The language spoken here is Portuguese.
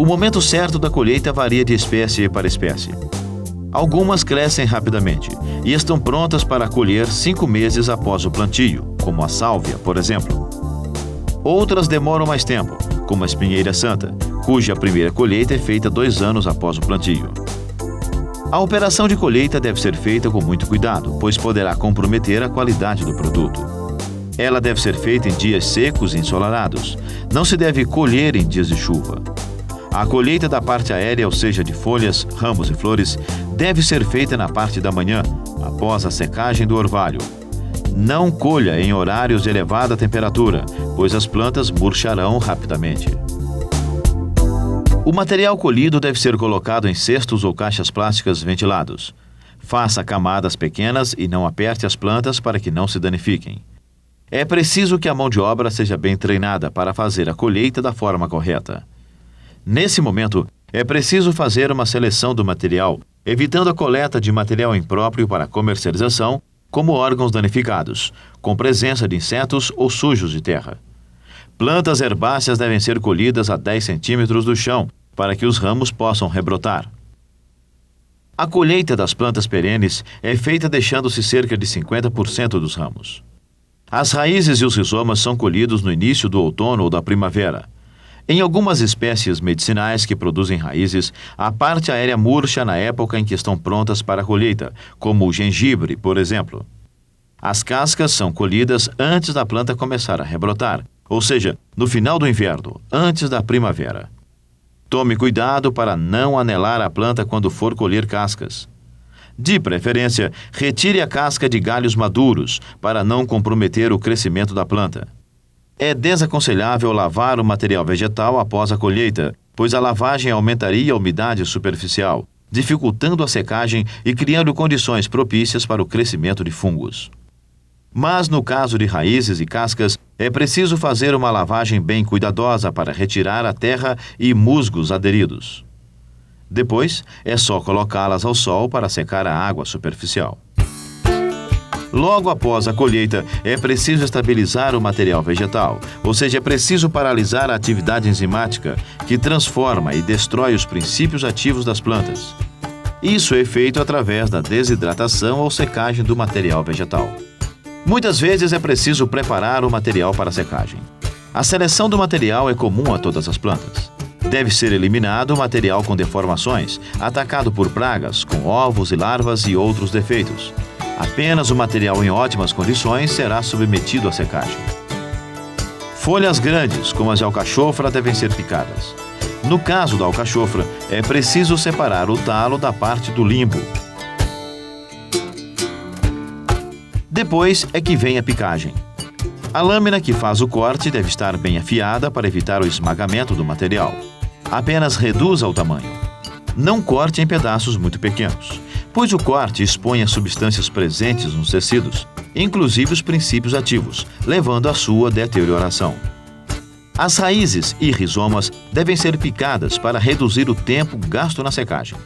O momento certo da colheita varia de espécie para espécie. Algumas crescem rapidamente e estão prontas para colher 5 meses após o plantio, como a sálvia, por exemplo. Outras demoram mais tempo, como a espinheira santa, cuja primeira colheita é feita 2 anos após o plantio. A operação de colheita deve ser feita com muito cuidado, pois poderá comprometer a qualidade do produto. Ela deve ser feita em dias secos e ensolarados. Não se deve colher em dias de chuva. A colheita da parte aérea, ou seja, de folhas, ramos e flores, deve ser feita na parte da manhã, após a secagem do orvalho. Não colha em horários de elevada temperatura, pois as plantas murcharão rapidamente. O material colhido deve ser colocado em cestos ou caixas plásticas ventilados. Faça camadas pequenas e não aperte as plantas para que não se danifiquem. É preciso que a mão de obra seja bem treinada para fazer a colheita da forma correta. Nesse momento, é preciso fazer uma seleção do material, evitando a coleta de material impróprio para comercialização, como órgãos danificados, com presença de insetos ou sujos de terra. Plantas herbáceas devem ser colhidas a 10 centímetros do chão, para que os ramos possam rebrotar. A colheita das plantas perenes é feita deixando-se cerca de 50% dos ramos. As raízes e os rizomas são colhidos no início do outono ou da primavera. Em algumas espécies medicinais que produzem raízes, a parte aérea murcha na época em que estão prontas para a colheita, como o gengibre, por exemplo. As cascas são colhidas antes da planta começar a rebrotar, ou seja, no final do inverno, antes da primavera. Tome cuidado para não anelar a planta quando for colher cascas. De preferência, retire a casca de galhos maduros para não comprometer o crescimento da planta. É desaconselhável lavar o material vegetal após a colheita, pois a lavagem aumentaria a umidade superficial, dificultando a secagem e criando condições propícias para o crescimento de fungos. Mas no caso de raízes e cascas, é preciso fazer uma lavagem bem cuidadosa para retirar a terra e musgos aderidos. Depois, é só colocá-las ao sol para secar a água superficial. Logo após a colheita, é preciso estabilizar o material vegetal, ou seja, é preciso paralisar a atividade enzimática, que transforma e destrói os princípios ativos das plantas. Isso é feito através da desidratação ou secagem do material vegetal. Muitas vezes é preciso preparar o material para a secagem. A seleção do material é comum a todas as plantas. Deve ser eliminado o material com deformações, atacado por pragas, com ovos e larvas e outros defeitos. Apenas o material em ótimas condições será submetido à secagem. Folhas grandes, como as de alcachofra, devem ser picadas. No caso da alcachofra, é preciso separar o talo da parte do limbo. Depois é que vem a picagem. A lâmina que faz o corte deve estar bem afiada para evitar o esmagamento do material. Apenas reduza o tamanho. Não corte em pedaços muito pequenos, pois o corte expõe as substâncias presentes nos tecidos, inclusive os princípios ativos, levando à sua deterioração. As raízes e rizomas devem ser picadas para reduzir o tempo gasto na secagem.